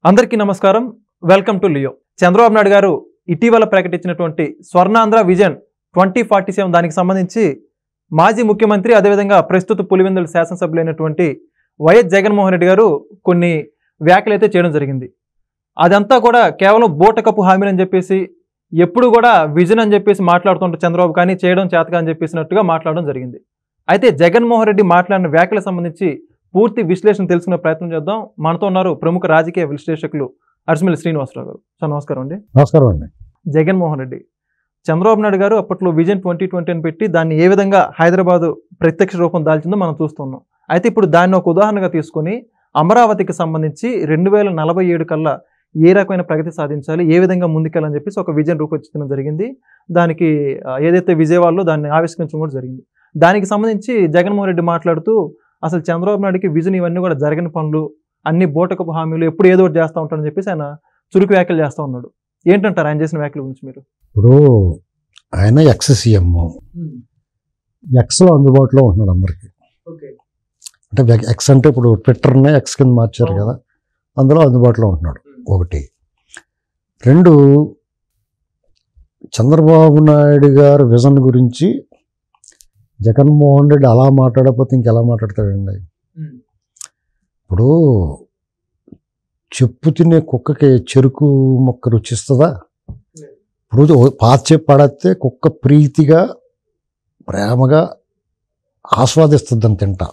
అందరికీ నమస్కారం. Welcome to Leo. Chandrababu Naidu గారు ఇటీవల ప్రకటించినటువంటి స్వర్ణాంధ్ర విజన్ 2047 దానికి సంబంధించి మాజీ ముఖ్యమంత్రి అదేవిధంగా ప్రస్తుత పులివెందుల శాసనసభ్యులైనటువంటి వైఎస్ జగన్మోహన్ రెడ్డి గారు కొన్ని వ్యాఖ్యలు అయితే చేయడం జరిగింది. అదంతా కూడా కేవలం బూటకపు హామీలు అని చెప్పేసి ఎప్పుడు కూడా విజన్ అని చెప్పేసి మాట్లాడుతుంటారు చంద్రబాబు, కానీ చేయడం చేతగా అని చెప్పేసినట్టుగా మాట్లాడడం జరిగింది. అయితే జగన్మోహన్ రెడ్డి మాట్లాడిన వ్యాఖ్యలకు సంబంధించి పూర్తి విశ్లేషణ తెలుసుకునే ప్రయత్నం చేద్దాం. మనతో ఉన్నారు ప్రముఖ రాజకీయ విశ్లేషకులు అరిసిమిల్లి శ్రీనివాసరావు గారు. సార్ నమస్కారం అండి. నమస్కారం అండి. జగన్మోహన్ రెడ్డి చంద్రబాబు నాయుడు గారు అప్పట్లో విజన్ 2020 అని పెట్టి దాన్ని ఏ విధంగా హైదరాబాదు ప్రత్యక్ష రూపం దాల్చిందో మనం చూస్తున్నాం. అయితే ఇప్పుడు దాన్ని ఒక ఉదాహరణగా తీసుకొని అమరావతికి సంబంధించి 2047 కల్లా ఏ రకమైన ప్రగతి సాధించాలి, ఏ విధంగా ముందుకెళ్ళని చెప్పేసి ఒక విజన్ రూపొందించడం జరిగింది. దానికి ఏదైతే విజయవాడలో దాన్ని ఆవిష్కరించడం కూడా జరిగింది. దానికి సంబంధించి జగన్మోహన్ రెడ్డి మాట్లాడుతూ అసలు చంద్రబాబు నాయుడికి విజన్ ఇవన్నీ కూడా జరగని పనులు, అన్ని బూటకపు హామీలు, ఎప్పుడు ఏదో ఒకటి చేస్తూ ఉంటాడని చెప్పేసి ఆయన చురుకు వ్యాఖ్యలు చేస్తూ ఉన్నాడు. ఏంటంటారు ఆయన చేసిన వ్యాఖ్యల గురించి మీరు? ఇప్పుడు ఆయన ఎక్స్ సీఎం, ఎక్స్లో అందుబాటులో ఉంటున్నాడు అందరికీ. అంటే ఎక్స్ అంటే ఇప్పుడు ట్విట్టర్నే ఎక్స్ కింద మార్చారు కదా, అందులో అందుబాటులో ఉంటున్నాడు. ఒకటి. రెండు, చంద్రబాబు నాయుడు గారి విజన్ గురించి జగన్మోహన్ రెడ్డి అలా మాట్లాడకపోతే ఇంకెలా మాట్లాడతాడండి? ఇప్పుడు చెప్పు తినే కుక్కకి చెరుకు మొక్క రుచిస్తుందా? ఇప్పుడు పాత చెప్పు పడితే కుక్క ప్రీతిగా ప్రేమగా ఆస్వాదిస్తుంది అని తింటా.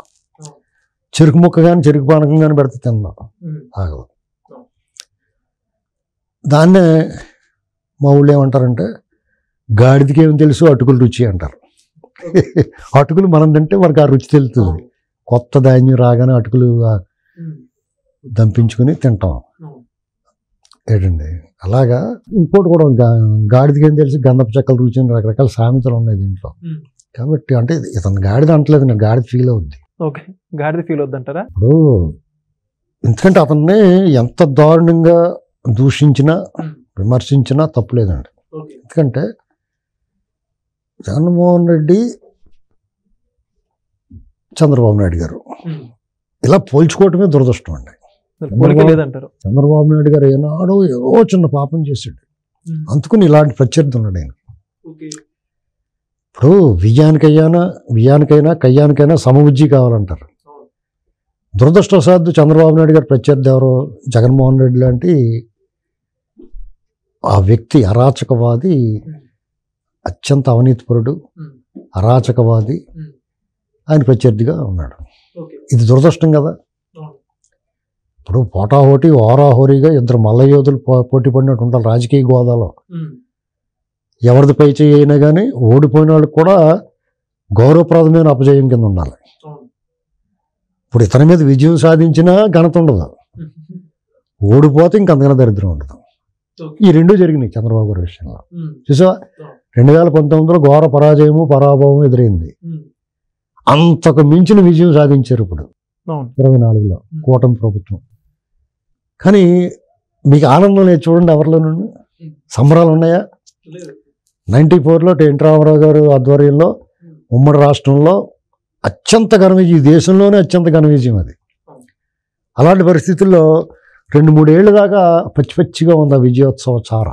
చెరుకు ముక్క కానీ చెరుకు పానకం కానీ పెడితే తిందా ఆగదు. దాన్నే మా ఊళ్ళో ఏమంటారంటే గాడిదకి ఏమి తెలుసు అటుకులు రుచి అంటారు. అటుకులు మనం తింటే మనకు ఆ రుచి తెలుస్తుంది. కొత్త ధాన్యం రాగానే అటుకులు దంపించుకుని తింటాం ఏంటండి. అలాగా ఇంకోటి కూడా గాడిదకి ఏం తెలిసి గంధపు చెక్కలు రుచి అని రకరకాల సామెతలు ఉన్నాయి దీంట్లో. కాబట్టి అంటే ఇతను గాడిద అంటలేదు, నేను గాడిద ఫీల్ అవుద్ది. ఓకే, గాడిద ఫీల్ అవుద్ది అంటారా? ఇప్పుడు ఎందుకంటే అతన్ని ఎంత దారుణంగా దూషించినా విమర్శించినా తప్పులేదండి. ఎందుకంటే జగన్మోహన్ రెడ్డి, చంద్రబాబు నాయుడు గారు ఇలా పోల్చుకోవటమే దురదృష్టం అండి. చంద్రబాబు నాయుడు గారు ఏనాడో ఏదో చిన్న పాపం చేశాడు, అందుకుని ఇలాంటి ప్రత్యర్థి ఉన్నాడు ఆయన. ఇప్పుడు విజయానికైనా కయ్యానికైనా సమబుద్ధి కావాలంటారు. దురదృష్టవశాత్తు చంద్రబాబు నాయుడు గారు ప్రత్యర్థి ఎవరో జగన్మోహన్ రెడ్డి లాంటి ఆ వ్యక్తి అరాచకవాది, అత్యంత అవినీతిపరుడు, అరాచకవాది, ఆయన ప్రత్యర్థిగా ఉన్నాడు. ఇది దురదృష్టం కదా. ఇప్పుడు పోటాహోటీ ఓరాహోరీగా ఇద్దరు మల్ల యోధులు పోటీ పడినట్టు ఉంటారు రాజకీయ గోదాలో. ఎవరిది పై చేయి అయినా కానీ ఓడిపోయిన వాళ్ళకి కూడా గౌరవప్రదమైన అపజయం కింద ఉండాలి. ఇప్పుడు ఇతని మీద విజయం సాధించినా ఘనత ఉండదు, ఓడిపోతే ఇంకంతకన్నా దరిద్రం ఉండదు. ఈ రెండు జరిగినాయి చంద్రబాబు గారి విషయంలో. చూసా 2019లో ఘోర పరాభవం ఎదురైంది. అంతకు మించిన విజయం సాధించారు ఇప్పుడు 24లో కూటమి ప్రభుత్వం. కానీ మీకు ఆనందం లేదు చూడండి, ఎవరిలోనూ సంబరాలు ఉన్నాయా? 94లో ఎన్టీ రామారావు గారు ఆధ్వర్యంలో ఉమ్మడి రాష్ట్రంలో అత్యంత ఘన విజయం, ఈ దేశంలోనే అత్యంత ఘన విజయం అది. అలాంటి పరిస్థితుల్లో 2-3 ఏళ్ళ దాకా పచ్చిగా ఉంది ఆ విజయోత్సవ చార.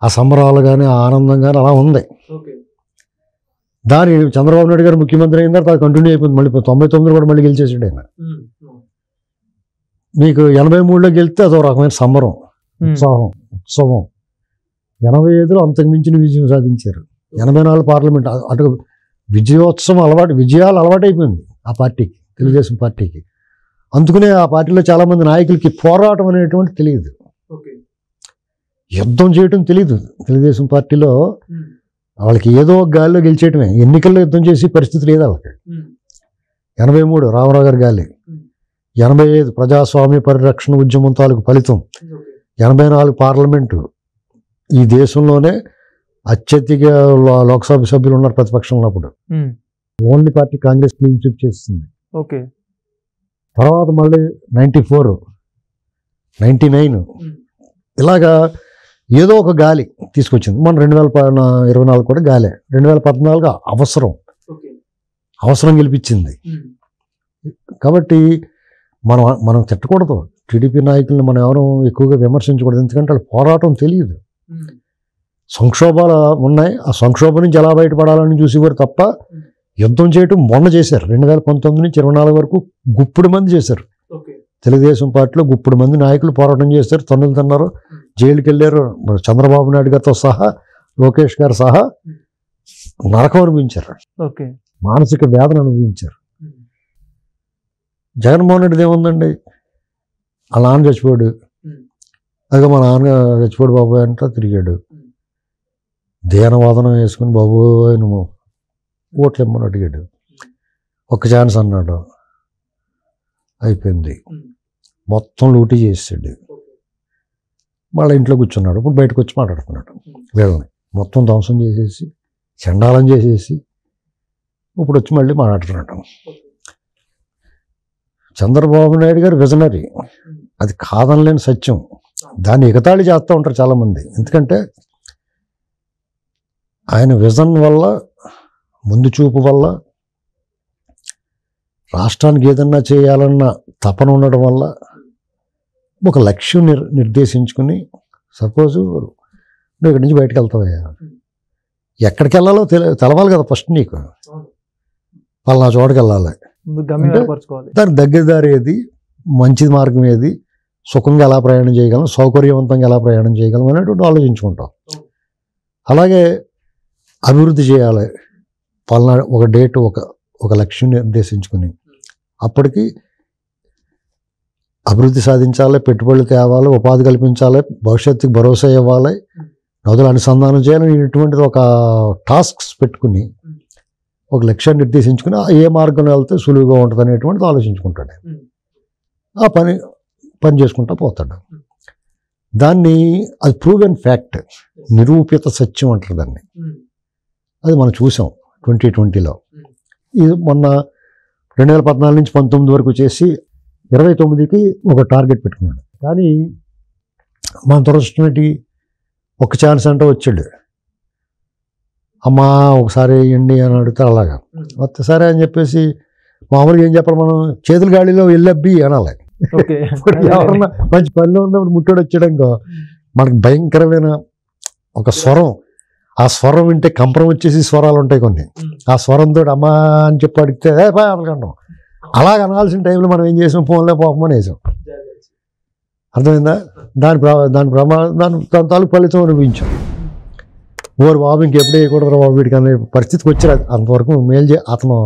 ఆ సంబరాలు కానీ ఆ ఆనందం కానీ అలా ఉంది. దాని చంద్రబాబు నాయుడు గారు ముఖ్యమంత్రి అయిన తర్వాత కంటిన్యూ అయిపోయింది. మళ్ళీ 99 కూడా మళ్ళీ గెలిచేసాడు ఆయన. మీకు 83లో గెలిస్తే అదో రకమైన సంబరం, ఉత్సవం. 85లో అంతకు మించిన విజయం సాధించారు. 84 పార్లమెంట్ అటు విజయాలు అలవాటైపోయింది ఆ పార్టీకి, తెలుగుదేశం పార్టీకి. అందుకనే ఆ పార్టీలో చాలామంది నాయకులకి పోరాటం అనేటువంటి తెలియదు, యుద్ధం చేయటం తెలియదు. తెలుగుదేశం పార్టీలో వాళ్ళకి ఏదో గాలిలో గెలిచేయటమే, ఎన్నికల్లో యుద్ధం చేసే పరిస్థితి లేదు వాళ్ళకి. 83 రామారావు గారి గాలి, 85 ప్రజాస్వామ్య పరిరక్షణ ఉద్యమం తాలూకు ఫలితం, 84 పార్లమెంటు. ఈ దేశంలోనే అత్యధిక లోక్సభ సభ్యులు ఉన్నారు ప్రతిపక్షం ఉన్నప్పుడు. Only party Congress clean sweep చేస్తుంది. తర్వాత మళ్ళీ 94, 99 ఇలాగా ఏదో ఒక గాలి తీసుకొచ్చింది. మన 2024 కూడా గాలే. 2014 అవసరం గెలిపించింది. కాబట్టి మనం తిట్టకూడదు, టీడీపీ నాయకులను మనం ఎవరు ఎక్కువగా విమర్శించకూడదు, ఎందుకంటే వాళ్ళు పోరాటం తెలియదు. సంక్షోభాలు ఉన్నాయి, ఆ సంక్షోభం నుంచి ఎలా బయటపడాలని చూసేవారు తప్ప యుద్ధం చేయటం మొన్న చేశారు. 2019 నుంచి 24 వరకు గుప్పుడు మంది చేశారు. తెలుగుదేశం పార్టీలో గుప్పుడు మంది నాయకులు పోరాటం చేశారు, తన్నులు తిన్నారు, జైలుకి వెళ్ళారు. చంద్రబాబు నాయుడు గారితో సహా, లోకేష్ గారు సహా నరకం అనుభవించారు, మానసిక వేదన అనుభవించారు. జగన్మోహన్ రెడ్డిది ఏముందండి, వాళ్ళ నాన్న చచ్చిపోయాడు, అదిగో మా నాన్న చచ్చిపోయాడు బాబోయ్ అంటా తిరిగాడు, ధ్యానవాదనం వేసుకుని బాబోయ్ నువ్వు ఓట్లు ఇమ్మని అడిగాడు, ఒక్క ఛాన్స్ అన్నాడు, అయిపోయింది, మొత్తం లూటీ చేసాడు. మళ్ళీ ఇంట్లో కూర్చున్నాడు, ఇప్పుడు బయటకు వచ్చి మాట్లాడుతున్నాడు. వీళ్ళని మొత్తం ధ్వంసం చేసేసి చండాలం చేసేసి ఇప్పుడు వచ్చి మళ్ళీ మాట్లాడుతున్నాడు. చంద్రబాబు నాయుడు గారు విజనరీ, అది కాదనలేని సత్యం. దాన్ని ఎగతాళి చేస్తూ ఉంటారు చాలామంది, ఎందుకంటే ఆయన విజన్ వల్ల, ముందు చూపు వల్ల, రాష్ట్రానికి ఏదన్నా చేయాలన్న తపన ఉండడం వల్ల ఒక లక్ష్యం నిర్దేశించుకుని, సపోజు నువ్వు ఇక్కడి నుంచి బయటకు వెళ్తావయ్యా, ఎక్కడికి వెళ్ళాలో తెలవాలి కదా ఫస్ట్ నీకు, వాళ్ళ చోటకి వెళ్ళాలి, దానికి దగ్గర దారి ఏది, మంచి మార్గం ఏది, సుఖంగా ఎలా ప్రయాణం చేయగలం, సౌకర్యవంతంగా ఎలా ప్రయాణం చేయగలం అనేటువంటి ఆలోచించుకుంటాం. అలాగే అభివృద్ధి చేయాలి, పలానా ఒక డేట్, ఒక లక్ష్యం నిర్దేశించుకుని అప్పటికి అభివృద్ధి సాధించాలి, పెట్టుబడులు తేవాలి, ఉపాధి కల్పించాలి, భవిష్యత్తుకి భరోసా ఇవ్వాలి, నదులు అనుసంధానం చేయాలని ఇటువంటిది ఒక టాస్క్స్ పెట్టుకుని ఒక లక్ష్యాన్ని నిర్దేశించుకుని ఏ మార్గంలో వెళ్తే సులువుగా ఉంటుంది అనేటువంటిది ఆలోచించుకుంటాడు. ఆ పని చేసుకుంటా పోతాడు. దాన్ని అది ప్రూవెన్ ఫ్యాక్ట్, నిరూపిత సత్యం అంటారు దాన్ని. అది మనం చూసాం 2020లో. ఇది మొన్న 2014 నుంచి 19 వరకు చేసి 29కి ఒక టార్గెట్ పెట్టుకున్నాడు. కానీ మన దురదృష్టం ఏంటి, ఒక ఛాన్స్ అంటే వచ్చాడు, అమ్మా ఒకసారి వేయండి అని అడిగితే అలాగా వస్తే సరే అని చెప్పేసి మామూలుగా ఏం చెప్పాలి, మనం చేతుల గాడిలో వెళ్ళబ్బి అనాలి. ఎవరన్నా మంచి పనిలో ఉన్నప్పుడు ముట్టోడు వచ్చాడంకో మనకు భయంకరమైన ఒక స్వరం, ఆ స్వరం వింటే కంపరం వచ్చేసి స్వరాలు ఉంటాయి కొన్ని, ఆ స్వరంతో అమ్మా అని చెప్పి అడిగితే అనకంటాం. అలాగ అనాల్సిన టైంలో మనం ఏం చేసాం, ఫోన్లో పోపమని వేసాం. అర్థమైందా? దాని తాలూకు ఫలితం అనుభవించాం. ఓరు బాబు ఇంకెప్పుడు వేయకూడదు బాబు వీడికి అనే పరిస్థితికి వచ్చారు. అంతవరకు మేలు అతను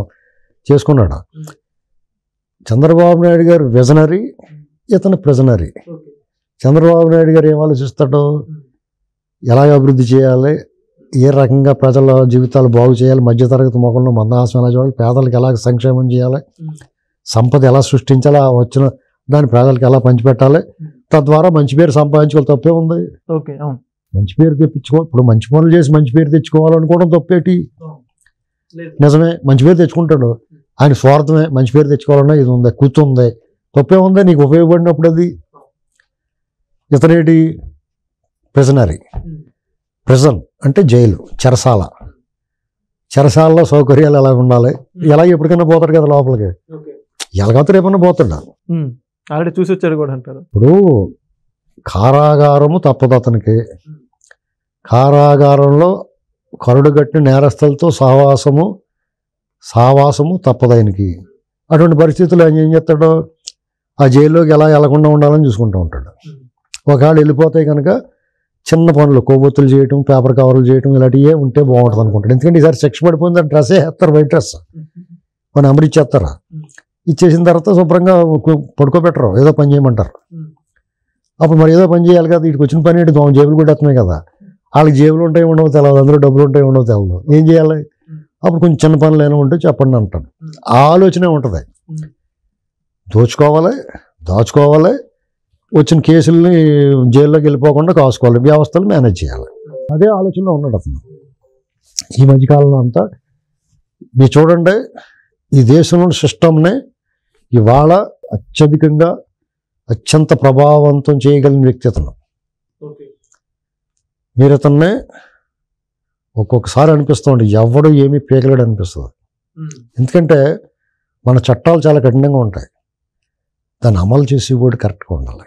చేసుకున్నాడు. చంద్రబాబు నాయుడు గారు విజనరీ, ఇతను ప్రిజనరీ. చంద్రబాబు నాయుడు గారు ఏం ఆలోచిస్తాడో, ఎలాగ అభివృద్ధి చేయాలి, ఏ రకంగా ప్రజల జీవితాలు బాగు చేయాలి, మధ్యతరగతి మొగలను మందహాసం ఎలా చూడాలి, పేదలకు ఎలా సంక్షేమం చేయాలి, సంపద ఎలా సృష్టించాలి, వచ్చిన దాన్ని పేదలకు ఎలా పంచిపెట్టాలి, తద్వారా మంచి పేరు సంపాదించుకోవాలి. తప్పే ఉంది? మంచి పేరు ఇప్పుడు మంచి పనులు చేసి మంచి పేరు తెచ్చుకోవాలనుకోవడం తప్పేటి? నిజమే, మంచి పేరు తెచ్చుకుంటాడు, ఆయన స్వార్థమే. మంచి పేరు తెచ్చుకోవాలన్నా ఇది ఉంది, కూర్చుంది, తప్పే ఉంది, నీకు ఉపయోగపడినప్పుడు అది. ఇతనేటి ప్రిజనరీ. ప్రిజన్ అంటే జైలు, చెరసాల. చెరసాలలో సౌకర్యాలు ఎలా ఉండాలి, ఎలా ఎప్పటికైనా పోతాడు కదా లోపలికి, ఎలాగైతే రేపన్నా పోతాడు. ఆల్రెడీ చూసి వచ్చాడు కూడా అంటారు. ఇప్పుడు కారాగారము తప్పదు అతనికి, కారాగారంలో కరుడుగట్టిన నేరస్తులతో సావాసము తప్పదు ఆయనకి. అటువంటి పరిస్థితుల్లో ఆయన ఏం చేస్తాడో, ఆ జైల్లోకి ఎలా వెళ్లకుండా ఉండాలని చూసుకుంటూ ఉంటాడు. ఒకవేళ వెళ్ళిపోతే కనుక చిన్న పనులు, కొవ్వొత్తులు చేయటం, పేపర్ కవర్లు చేయటం, ఇలాంటివే ఉంటే బాగుంటుంది అనుకుంటాడు. ఎందుకంటే ఈసారి శిక్ష పడిపోయింది, డ్రెస్సే వేస్తారు, వైట్ డ్రెస్ మన అమలు ఇచ్చేస్తారా, ఇచ్చేసిన తర్వాత శుభ్రంగా పడుకోబెట్టరు, ఏదో పని చేయమంటారు. అప్పుడు మరి ఏదో పని చేయాలి కదా, వీటికి వచ్చిన పని ఏంటి, జేబులు కూడా వస్తున్నాయి కదా, వాళ్ళకి జేబులు ఉంటాయి ఉండవు తెలియదు, అందులో డబ్బులు ఉంటాయి ఉండవు తెలియదు, ఏం చేయాలి? అప్పుడు కొంచెం చిన్న పనులు ఏమైనా ఉంటే చెప్పండి అంటాను. ఆ ఆలోచనే ఉంటుంది. దాచుకోవాలి, వచ్చిన కేసుల్ని జైల్లోకి వెళ్ళిపోకుండా కాసుకోవాలి, వ్యవస్థలు మేనేజ్ చేయాలి. అదే ఆలోచనలో ఉన్నాడు అతను. ఈ మధ్యకాలంలో అంతా మీరు చూడండి, ఈ దేశంలో సిస్టమ్నే ఇవాళ అత్యంత ప్రభావవంతం చేయగలిగిన వ్యక్తి అతను. మీరు అతన్నే ఒక్కొక్కసారి అనిపిస్తుంది ఎవడు ఏమీ పీకలేడు అనిపిస్తుంది. ఎందుకంటే మన చట్టాలు చాలా కఠినంగా ఉంటాయి. దాన్ని అమలు చేసేవాడు కరెక్ట్గా ఉండాలి.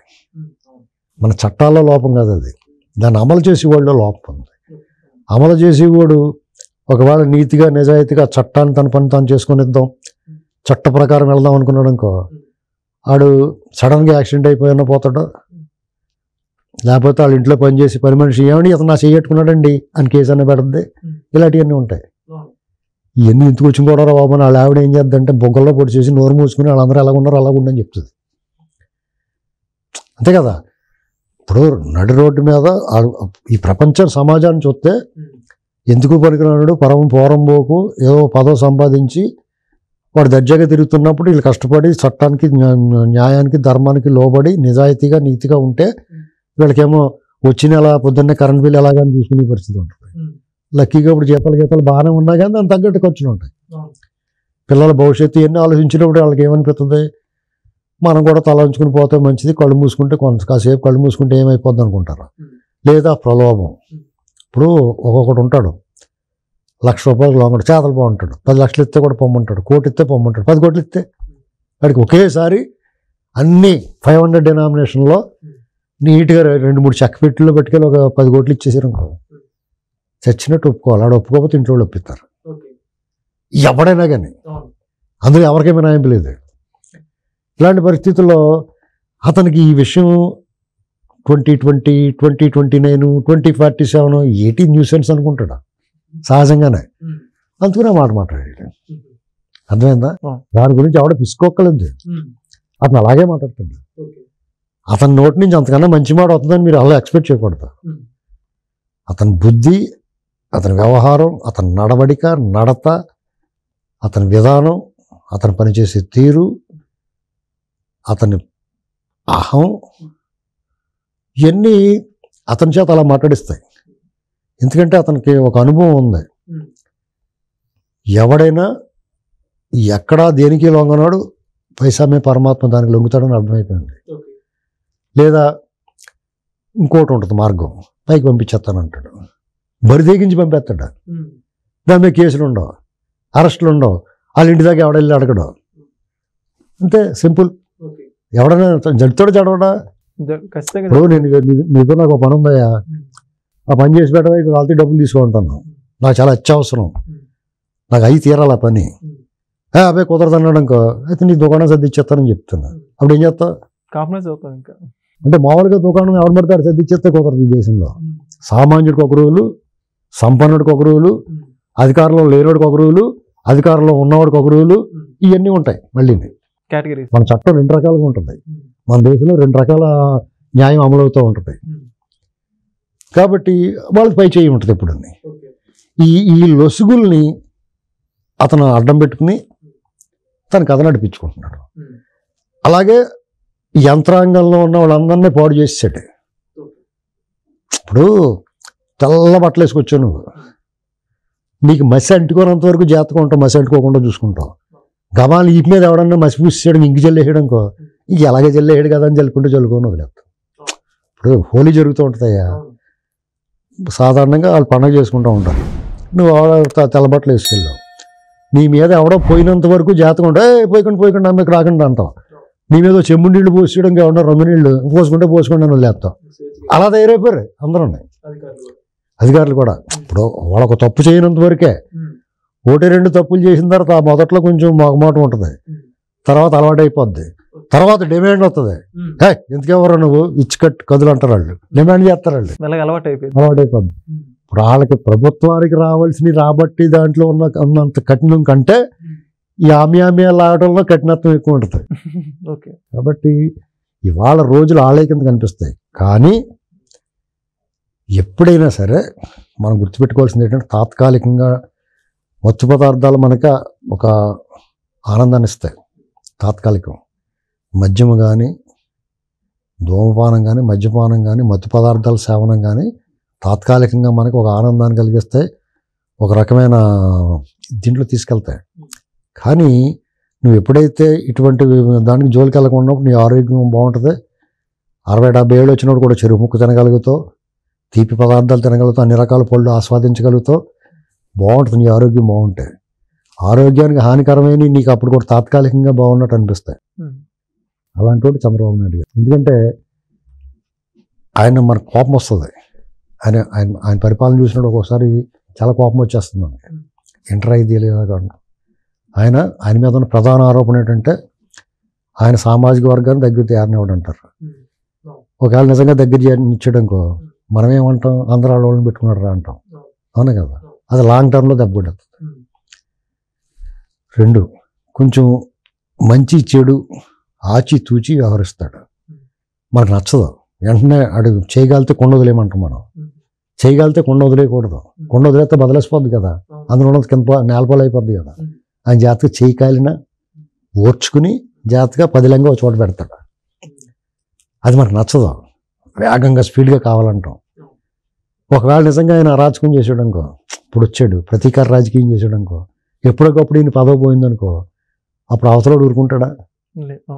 మన చట్టాల్లో లోపం కాదు అది, దాన్ని అమలు చేసేవాడిలో లోపం ఉంది. అమలు చేసేవాడు ఒకవేళ నీతిగా నిజాయితీగా చట్టాన్ని తన పని తాను చేసుకునిద్దాం, చట్ట ప్రకారం వెళ్దాం అనుకున్నాడు అనుకో, ఆడు సడన్గా యాక్సిడెంట్ అయిపోయినా పోతాడు. లేకపోతే వాళ్ళ ఇంట్లో పనిచేసి పని మనిషి ఏమని అతను నా చెయ్యట్టుకున్నాడండి అని కేసు అన్న పెడుతుంది. ఇలాంటివన్నీ ఉంటాయి. ఇవన్నీ ఎందుకు వచ్చి కూడా బాబు వాళ్ళ ఆవిడ ఏం చేద్దంటే బొగ్గల్లో పొడి చేసి నోరు మూసుకుని వాళ్ళందరూ ఎలా ఉన్నారు అలా ఉండని చెప్తుంది. అంతే కదా. ఇప్పుడు నడి రోడ్డు మీద ఈ ప్రపంచ సమాజాన్ని చూస్తే ఎందుకు పనికిరాడు పోరం పోకు ఏదో పదో సంపాదించి వాడు దర్జాగా తిరుగుతున్నప్పుడు వీళ్ళు కష్టపడి చట్టానికి న్యాయానికి ధర్మానికి లోబడి నిజాయితీగా నీతిగా ఉంటే వీళ్ళకేమో వచ్చిన ఎలా పొద్దున్నే కరెంట్ బిల్ ఎలాగని చూసుకునే పరిస్థితి ఉంటుంది. లక్కీగా ఇప్పుడు గీతాలు బాగానే ఉన్నా కానీ దాని తగ్గట్టు ఖర్చులు ఉంటాయి. పిల్లల భవిష్యత్తు ఇవన్నీ ఆలోచించినప్పుడు వాళ్ళకి ఏమనిపిస్తుంది, మనం కూడా తల ఉంచుకుని పోతే మంచిది, కళ్ళు మూసుకుంటే కాసేపు కళ్ళు మూసుకుంటే ఏమైపోద్ది అనుకుంటారు. లేదా ప్రలోభం. ఇప్పుడు ఒక్కొక్కడు ఉంటాడు, ₹1,00,000 లోంగడు చేతలు బాగుంటాడు, 10 లక్షలు ఇస్తే కూడా పొమ్మంటాడు, 1 కోటి ఇస్తే పొమ్మంటాడు, 10 కోట్లు ఇస్తే వాడికి ఒకేసారి అన్నీ 500 డినామినేషన్లో నీట్గా 2-3 చెక్క పెట్టిలో పెట్టుకెళ్ళి ఒక 10 కోట్లు ఇచ్చేసారు అనుకో, చచ్చినట్టు ఒప్పుకోవాలి. ఆడ ఒప్పుకోకపోతే ఇంట్లో వాళ్ళు ఒప్పిస్తారు. ఎవడైనా కానీ అందులో ఎవరికీ మినహాయింపు లేదు. ఇలాంటి పరిస్థితుల్లో అతనికి ఈ విషయం 2020, 2029, 2047 ఏటి న్యూసెన్స్ అనుకుంటాడు సహజంగానే. అందుకనే మాట మాట్లాడాడు. అర్థమైందా? దాని గురించి ఎవడ పిసుకోక్కలేదు, అతను అలాగే మాట్లాడుతాడు. అతని నోటి నుంచి అంతకన్నా మంచి మాట వస్తుందని మీరు అలా ఎక్స్పెక్ట్ చేయకూడదు. అతని బుద్ధి, అతని వ్యవహారం, అతని నడవడిక, నడత, అతని విధానం, అతను పనిచేసే తీరు, అతని అహం, ఇవన్నీ అతని చేత అలా మాట్లాడిస్తాయి. ఎందుకంటే అతనికి ఒక అనుభవం ఉంది. ఎవడైనా ఎక్కడా దేనికి లొంగనాడు, పైసామే పరమాత్మ దానికి లొంగుతాడని అర్థమైపోయింది. లేదా ఇంకోటి ఉంటుంది మార్గం, పైకి పంపించేస్తానంటాడు, బరిదేగించి పంపేస్తాడు. దాని మీద కేసులు ఉండవు, అరెస్టులు ఉండవు, వాళ్ళ ఇంటి దాకా ఎవడెళ్ళి అడగడు. అంతే సింపుల్. ఎవడైనా జడ్తాడు చదవడా, ఇప్పుడు నీతో నాకు ఒక పని ఉందయ్యా, ఆ పని చేసి పెట్టవా, వాళ్ళతో డబ్బులు తీసుకుంటాను, నాకు చాలా అత్యవసరం, నాకు అయి తీరాలి ఆ పని, అబ్బాయి కుదరదన్నాడు అనుకో, అయితే నీ దుకాణం సర్దిచ్చేస్తానని చెప్తున్నా. అప్పుడు ఏం చేస్తావు? కాంప్రమైజ్ అవుతావు. ఇంకా అంటే మామూలుగా దుకాణం ఎవరు పడతాడు సర్దిచ్చేస్తే కుదరదు ఈ దేశంలో. సామాన్యుడికి ఒక రూలు, సంపన్నుడికి ఒక రూలు, అధికారంలో లేనివాడికి ఒక రూలు, అధికారంలో ఉన్నవాడికి ఒక రూలు, ఇవన్నీ ఉంటాయి. మళ్ళీ కేటగిరీ మన చట్టం 2 రకాలుగా ఉంటుంది. మన దేశంలో 2 రకాల న్యాయం అమలవుతూ ఉంటుంది. కాబట్టి వాళ్ళకి పై చేయి ఉంటుంది ఎప్పుడు. ఈ లొసుగుల్ని అతను అడ్డం పెట్టుకుని తన కథ నడిపించుకుంటున్నాడు. అలాగే యంత్రాంగంలో ఉన్న వాళ్ళందరినీ పాడు చేసాడు. ఇప్పుడు తెల్ల బట్టలు వేసుకొచ్చావు నువ్వు, నీకు మసి అంటుకోనంత వరకు జాతకం ఉంటావు, మసి అంటుకోకుండా చూసుకుంటావు. గమాలు ఈ మీద ఎవడన్నా మసి పూసేయడం, ఇంక జల్లేయడం అనుకో, ఇంక ఎలాగే జల్లేయడు కదా అని జల్లుకుంటూ జల్లుకొని వదిలేస్తాం. ఇప్పుడు హోలీ జరుగుతూ ఉంటుందయ్యా, సాధారణంగా వాళ్ళు పండగ చేసుకుంటూ ఉంటారు. నువ్వు తెల్ల బట్టలు వేసుకెళ్ళావు, నీ మీద ఎవడో పోయినంత వరకు జాతకం ఉంటావు, పోయకుండా అమ్మకి రాకుండా అంటావు. నీ మీద చెంబు నీళ్ళు పోసేయడం, ఏమన్నా రంగు నీళ్ళు పోసుకుంటే అని వదిలేస్తావు. అలా తయారైపోయారు అందరూ, అధికారులు కూడా. ఇప్పుడు వాళ్ళొక తప్పు చేయనంత వరకే, 1-2 తప్పులు చేసిన తర్వాత ఆ మొదట్లో కొంచెం మొగమాటం ఉంటుంది, తర్వాత అలవాటు అయిపోద్ది, తర్వాత డిమాండ్ వస్తుంది. ఎందుకెవరో నువ్వు ఇచ్చికట్టు కదులు అంటారు వాళ్ళు, డిమాండ్ చేస్తారు వాళ్ళు, అలవాటు అయిపోద్ది. ఇప్పుడు వాళ్ళకి ప్రభుత్వానికి రావాల్సిన రాబట్టి దాంట్లో ఉన్నంత కఠినం కంటే ఈ ఆమ్యామ్యాలు లాగడంలో కఠినత్వం ఎక్కువ ఉంటుంది. కాబట్టి ఇవాళ రోజులు ఆలయ కింద కనిపిస్తాయి. కానీ ఎప్పుడైనా సరే మనం గుర్తుపెట్టుకోవాల్సింది ఏంటంటే, తాత్కాలికంగా మత్తు పదార్థాలు మనకు ఒక ఆనందాన్ని ఇస్తాయి. తాత్కాలికం మద్యము కానీ, ధూమపానం కానీ, మద్యపానం కానీ, మత్తు పదార్థాల సేవనం కానీ తాత్కాలికంగా మనకు ఒక ఆనందాన్ని కలిగిస్తాయి, ఒక రకమైన దీంట్లో తీసుకెళ్తాయి. కానీ నువ్వు ఎప్పుడైతే ఇటువంటి దానికి జోలికి వెళ్ళకుండా నీ ఆరోగ్యం బాగుంటుంది. 60-70 ఏళ్ళు వచ్చినప్పుడు కూడా చెరుకు ముక్కు తినగలుగుతావు, తీపి పదార్థాలు తినగలుగుతావు, అన్ని రకాల పళ్ళు ఆస్వాదించగలుగుతావు, బాగుంటుంది. నీ ఆరోగ్యం బాగుంటాయి. ఆరోగ్యానికి హానికరమైన నీకు అప్పుడు కూడా తాత్కాలికంగా బాగున్నట్టు అనిపిస్తాయి. అలాంటి వాడు చంద్రబాబు నాయుడు గారు. ఎందుకంటే ఆయన మనకు కోపం వస్తుంది. ఆయన ఆయన ఆయన పరిపాలన చూసినప్పుడు ఒక్కోసారి చాలా కోపం వచ్చేస్తుంది మనకి. ఇంటర్ అయితే తెలియదు. ఆయన మీద ఉన్న ప్రధాన ఆరోపణ ఏంటంటే ఆయన సామాజిక వర్గాన్ని దగ్గర తయారనివ్వడం అంటారు. ఒకవేళ నిజంగా దగ్గర ఇచ్చాడనుకో మనం ఏమంటాం, అందరూ వాళ్ళని పెట్టుకున్నాడు రా అంటాం. అవునా కదా? అది లాంగ్ టర్మ్లో దెబ్బకొడుతుంది. 2, కొంచెం మంచి చెడు ఆచి తూచి వ్యవహరిస్తాడు. మనకు నచ్చదు. వెంటనే అడుగు చేయగలిగితే కొండ వదిలేయమంటాం మనం. చేయగలిగితే కొండ వదిలేయకూడదు. కొండ వదిలేస్తే బదిలేసిపోద్ది కదా, అందులో ఉన్నది కింద నేలపాలు అయిపోద్ది కదా. ఆయన జాగ్రత్తగా చేయి కాలిన ఓర్చుకుని జాగ్రత్తగా పదిలంగా ఒక చోట పెడతాడు. అది మనకు నచ్చదు. వేగంగా స్పీడ్గా కావాలంటాం. ఒకవేళ నిజంగా ఆయన అరాచకం చేసాడనుకో, ఇప్పుడు వచ్చాడు ప్రతీకార రాజకీయం చేసాడనుకో, ఎప్పటికప్పుడు ఈయన పదవి పోయిందనుకో, అప్పుడు అవతలోడు ఊరుకుంటాడా?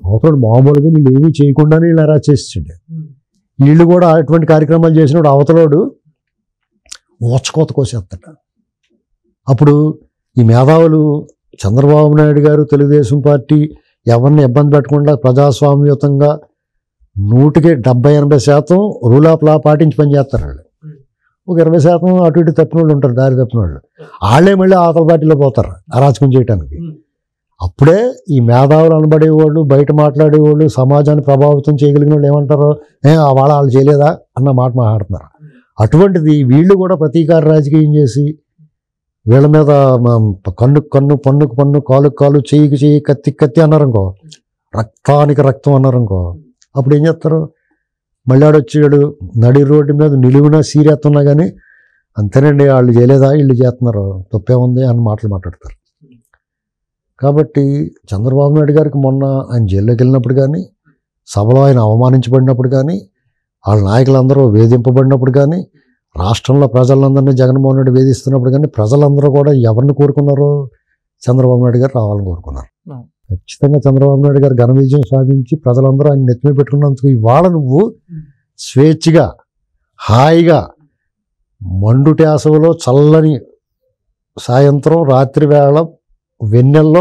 అవతలోడు మామూలుగా వీళ్ళు ఏమీ చేయకుండానే వీళ్ళు అరాచ చేసాడు. వీళ్ళు కూడా అటువంటి కార్యక్రమాలు చేసినప్పుడు అవతలోడు ఓచకోత కోసేస్తాడు. అప్పుడు ఈ మేధావులు చంద్రబాబు నాయుడు గారు తెలుగుదేశం పార్టీ ఎవరిని ఇబ్బంది పెట్టకుండా ప్రజాస్వామ్యయుతంగా 100-80% రూల్ ఆఫ్ లా పాటించి పనిచేస్తారు. వాళ్ళు ఒక 20% అటు ఇటు తప్పిన వాళ్ళు ఉంటారు, దారి తప్పిన వాళ్ళు. వాళ్ళే మళ్ళీ అవతల పార్టీలో పోతారు అరాచకం చేయడానికి. అప్పుడే ఈ మేధావులు అనబడేవాళ్ళు, బయట మాట్లాడేవాళ్ళు, సమాజాన్ని ప్రభావితం చేయగలిగిన వాళ్ళు ఏమంటారు, వాళ్ళు చేయలేదా అన్న మాట మాట్లాడుతున్నారు. అటువంటిది వీళ్ళు కూడా ప్రతీకార రాజకీయం చేసి వీళ్ళ మీద కన్నుకు కన్ను, పన్నుకు పన్ను, కాలుకు కాలు, చెయ్యికి చెయ్యి, కత్తికి కత్తి అన్నారనుకో, రక్తానికి రక్తం అన్నారనుకో, అప్పుడు ఏం చేస్తారు? మళ్ళీ ఆడొచ్చాడు నడి రోడ్డు మీద నిలువున సీరేస్తున్నా కానీ అంతేనండి వాళ్ళు చేయలేదా, వీళ్ళు చేస్తున్నారు, తప్పే ఉంది అని మాటలు మాట్లాడతారు. కాబట్టి చంద్రబాబు నాయుడు గారికి మొన్న ఆయన జైల్లోకి వెళ్ళినప్పుడు కానీ, సభలో ఆయన అవమానించబడినప్పుడు కానీ, వాళ్ళ నాయకులందరూ వేధింపబడినప్పుడు కానీ, రాష్ట్రంలో ప్రజలందరినీ జగన్మోహన్ రెడ్డి వేధిస్తున్నప్పుడు కానీ ప్రజలందరూ కూడా ఎవరిని కోరుకున్నారో చంద్రబాబు నాయుడు గారు రావాలని కోరుకున్నారు. ఖచ్చితంగా చంద్రబాబు నాయుడు గారు ఘన విజయం సాధించి ప్రజలందరూ ఆయన నెత్తిమీ పెట్టుకున్నందుకు ఇవాళ నువ్వు స్వేచ్ఛగా హాయిగా మండుటేసవలో చల్లని సాయంత్రం రాత్రి వేళ వెన్నెల్లో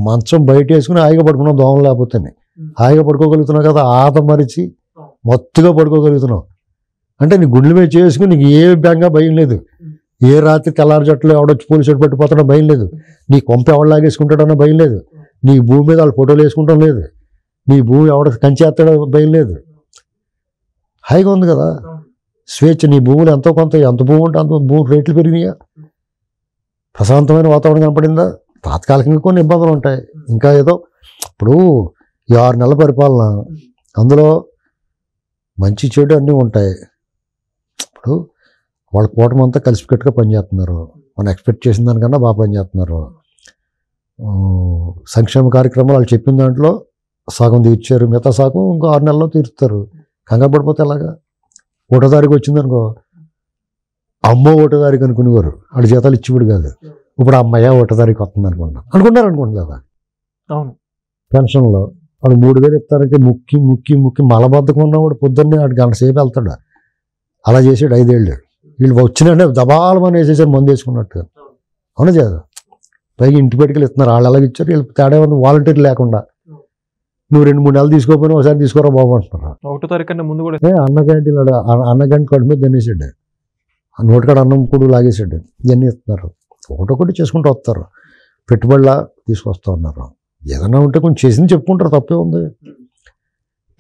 మంచం బయట వేసుకుని హాయిగా పడుకున్నావు. దోమలు లేకపోతే హాయిగా పడుకోగలుగుతున్నావు కదా, ఆదమరిచి మత్తుగా పడుకోగలుగుతున్నావు. అంటే నీ గుండెల మీద చేసుకుని నీకు ఏ బెంగా భయం లేదు. ఏ రాత్రి తెల్లారి జట్లు ఎవడొచ్చి పోలీసు పట్టిపోతాడో భయం లేదు. నీ కొంప ఎవడు లాగేసుకుంటాడో భయం లేదు. నీ భూమి మీద వాళ్ళు ఫోటోలు వేసుకుంటాం లేదు. నీ భూమి ఎవడ కంచేస్తాడో భయం లేదు. హాయిగా ఉంది కదా స్వేచ్ఛ. నీ భూములు ఎంతో కొంత, ఎంత భూమి ఉంటే అంత భూమి రేట్లు పెరిగినాయా, ప్రశాంతమైన వాతావరణం కనపడిందా. తాత్కాలికంగా కొన్ని ఇబ్బందులు ఉంటాయి. ఇంకా ఏదో ఇప్పుడు ఈ 6 నెలల పరిపాలన, అందులో మంచి చెడు అన్నీ ఉంటాయి. ఇప్పుడు వాళ్ళ కూటమి అంతా కలిసికట్టుగా పనిచేస్తున్నారు. మనం ఎక్స్పెక్ట్ చేసిన దానికన్నా బాగా పనిచేస్తున్నారు. సంక్షేమ కార్యక్రమాలు వాళ్ళు చెప్పిన దాంట్లో సగం తీర్చారు, మిగతా సగం ఇంకో 6 నెలల్లో తీరుస్తారు. కంగారు పడిపోతే ఎలాగా? 1వ తారీఖు వచ్చిందనుకో, అమ్మో 1వ తారీఖు అనుకునేవారు, వాళ్ళు జీతాలు ఇచ్చిప్పుడు కాదు. ఇప్పుడు అమ్మయ్య 1వ తారీఖు వస్తుంది అనుకుంటున్నారు. అవును, పెన్షన్లో వాడు 3000 ఇస్తారంటే ముక్కి ముక్కి ముక్కి మలబద్ధకం ఉన్నవాడు పొద్దున్నే వాడు గంట సేపు వెళ్తాడు. అలా చేసాడు 5 ఏళ్ళు. వీళ్ళు వచ్చినంటే దబాలమని వేసేసారు, మందు వేసుకున్నట్టు. అవునా చేదు. పైగా ఇంటి పెట్టుకెళ్ళి ఇస్తున్నారు. వాళ్ళు ఎలాగ ఇచ్చారు, వీళ్ళు తేడా ఉంది. వాలంటీర్ లేకుండా నువ్వు 2-3 నెలలు తీసుకోకపోయినా ఒకసారి తీసుకోరా బాబు అంటున్నారు. 1వ తారీఖు కన్నా ముందు కూడా అన్న క్యాంటీన్ అన్న క్యాంటీన్ కడుపు మీద తినేసాడు. నోటికాడ అన్నం కూడా లాగేసాడు. ఇవన్నీ ఇస్తున్నారు. ఒకటొకటి చేసుకుంటూ వస్తారు. పెట్టుబడిలా తీసుకొస్తా ఉన్నారు. ఏదన్నా ఉంటే కొంచెం చేసింది చెప్పుకుంటారు, తప్పే ఉంది.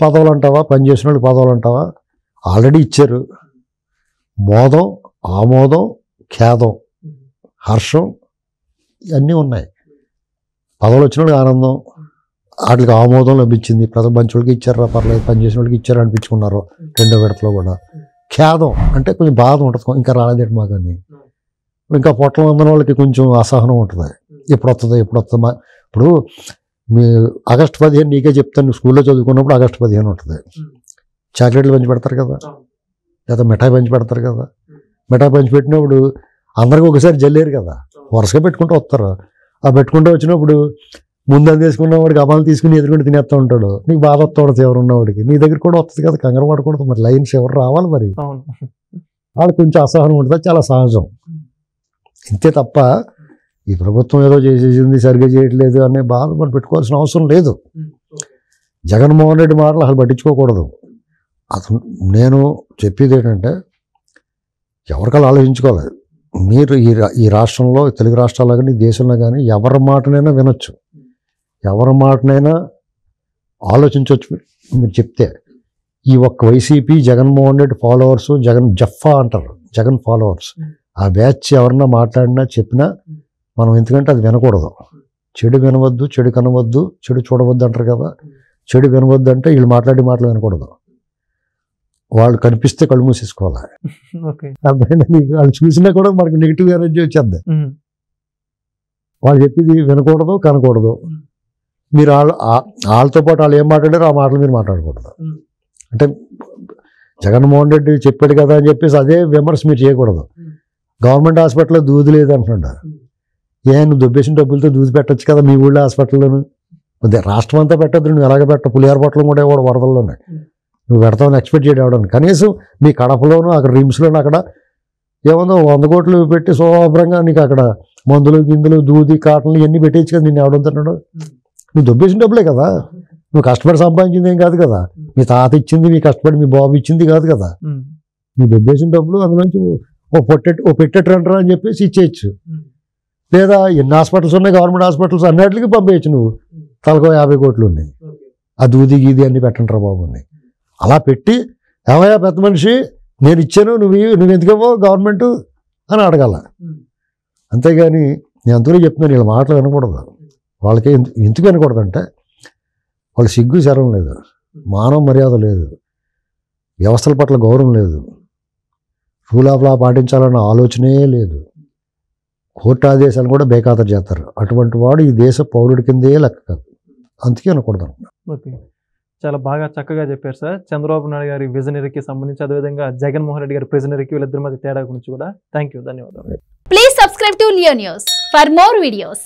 పదవులు అంటావా, పని చేసిన వాళ్ళకి పదవులు అంటావా, ఆల్రెడీ ఇచ్చారు. మోదం, ఆమోదం, ఖేదం, హర్షం ఇవన్నీ ఉన్నాయి. పదవులు వచ్చిన వాళ్ళకి ఆనందం, వాటికి ఆమోదం లభించింది. మంచి వాళ్ళకి ఇచ్చారా పర్లేదు, పని చేసిన వాళ్ళకి ఇచ్చారా అనిపించుకున్నారు. 2వ విడతలో కూడా ఖేదం అంటే కొంచెం బాధ ఉంటుంది, ఇంకా రాలేదేంటి మాకు అని. ఇంకా పొట్టలు అందిన వాళ్ళకి కొంచెం అసహనం ఉంటుంది. ఎప్పుడు వస్తుందో. ఇప్పుడు మీ ఆగస్టు 15 నీకే చెప్తాను, నువ్వు స్కూల్లో చదువుకున్నప్పుడు ఆగస్టు 15 ఉంటుంది. చాక్లెట్లు పంచి పెడతారు కదా, లేదా మిఠాయి పంచి పెడతారు కదా. మిఠాయి పంచి పెట్టినప్పుడు అందరికీ ఒకసారి జల్లేరు కదా, వరుసగా పెట్టుకుంటూ వస్తారు. ఆ పెట్టుకుంటూ వచ్చినప్పుడు ముందు అందేసుకున్న వాడికి అమలు తీసుకుని ఎదురుకుంటూ తినేస్తూ ఉంటాడు. నీకు బాధ వస్తూ ఉంటుంది, ఎవరు ఉన్నవాడికి నీ దగ్గర కూడా వస్తుంది కదా, కంగారు పడకూడదు. మరి లైన్స్ ఎవరు రావాలి, మరి వాళ్ళకి కొంచెం అసహనం ఉంటుంది, చాలా సహజం. ఇంతే తప్ప ఈ ప్రభుత్వం ఏదో చేసేసింది సరిగ్గా చేయట్లేదు అనే బాధ మనం పెట్టుకోవాల్సిన అవసరం లేదు. జగన్మోహన్ రెడ్డి మాటలు అసలు పట్టించుకోకూడదు. అతను నేను చెప్పేది ఏంటంటే ఎవరికలా ఆలోచించుకోవాలి. మీరు ఈ రాష్ట్రంలో తెలుగు రాష్ట్రాల్లో కానీ దేశంలో కానీ ఎవరి మాటనైనా వినొచ్చు, ఎవరి మాటనైనా ఆలోచించవచ్చు. మీరు చెప్తే ఈ ఒక్క వైసీపీ జగన్మోహన్ రెడ్డి ఫాలోవర్స్, జగన్ జఫా అంటారు, జగన్ ఫాలోవర్స్, ఆ బ్యాచ్ ఎవరన్నా మాట్లాడినా చెప్పినా మనం ఎందుకంటే అది వినకూడదు. చెడు వినవద్దు, చెడు కనవద్దు, చెడు చూడవద్దు అంటారు కదా. చెడు వినవద్దు అంటే వీళ్ళు మాటలు వినకూడదు. వాళ్ళు కనిపిస్తే కళ్ళు మూసేసుకోవాలి. అర్థమైందా నీకు? వాళ్ళు చూసినా కూడా మనకు నెగిటివ్ ఎనర్జీ వచ్చేద్ది. వాళ్ళు చెప్పింది వినకూడదు, కనకూడదు. మీరు వాళ్ళతో పాటు వాళ్ళు ఏం మాట్లాడారో ఆ మాటలు మీరు మాట్లాడకూడదు. అంటే జగన్మోహన్ రెడ్డి చెప్పాడు కదా అని చెప్పేసి అదే విమర్శ మీరు చేయకూడదు. గవర్నమెంట్ హాస్పిటల్లో దూది లేదు అంటున్నాడు. నువ్వు దొబ్బేసిన డబ్బులతో దూది పెట్టచ్చు కదా మీ ఊళ్ళో హాస్పిటల్లోను. రాష్ట్రం అంతా పెట్టద్దు, నువ్వు ఎలాగ పెట్ట. పులిహార పొట్టలు కూడా వరదల్లోనే నువ్వు పెడతావని ఎక్స్పెక్ట్ చేయడం. కనీసం మీ కడపలోను అక్కడ రిమ్స్లోను అక్కడ ఏముందో 100 కోట్లు పెట్టి శుభ్రంగా నీకు అక్కడ మందులు గిందులు దూది కాటన్లు ఇవన్నీ పెట్టేచ్చు కదా. నిన్ను ఎవడొద్దన్నాడు? నువ్వు దొబ్బేసిన డబ్బులే కదా, నువ్వు కష్టపడి సంపాదించింది ఏం కాదు కదా. మీ తాత ఇచ్చింది, మీ కష్టపడి మీ బాబు ఇచ్చింది కాదు కదా. నువ్వు దొబ్బేసిన డబ్బులు అందులోంచి ఓ పెట్టేటంటారా అని చెప్పేసి ఇచ్చేయచ్చు. లేదా ఎన్ని హాస్పిటల్స్ ఉన్నాయి, గవర్నమెంట్ హాస్పిటల్స్ అన్నిటికీ పంపేయచ్చు. నువ్వు తలకో 50 కోట్లు ఉన్నాయి, ఆ దూది గీది అన్ని పెట్టంటారా బాబు ఉన్నాయి. అలా పెట్టి ఏమయ్యా పెద్ద మనిషి నేను ఇచ్చాను, నువ్వు ఎందుకవో గవర్నమెంట్ అని అడగాల. అంతేగాని నేను అంతలో చెప్తున్నాను, వీళ్ళ మాటలు వినకూడదు. వాళ్ళకి ఎందుకు వినకూడదు అంటే వాళ్ళు సిగ్గు శరం లేదు, మానవ మర్యాద లేదు, వ్యవస్థల పట్ల గౌరవం లేదు, రూల్ ఆఫ్ లా పాటించాలన్న ఆలోచనే లేదు, కోర్టు ఆదేశాలు కూడా బేఖాతరు చేస్తారు. అటువంటి వాడు ఈ దేశ పౌరుడి కిందే లెక్క కాదు. అందుకే అనకూడదు. ఓకే, చాలా బాగా చక్కగా చెప్పారు సార్. చంద్రబాబు నాయుడు గారి విజనరీకి సంబంధించి, అదేవిధంగా జగన్మోహన్ రెడ్డి గారి ప్రిజనరీకి, వీళ్ళిద్దరి మధ్య తేడా గురించి కూడా ధన్యవాదాలు. Please subscribe to Leo news for more videos.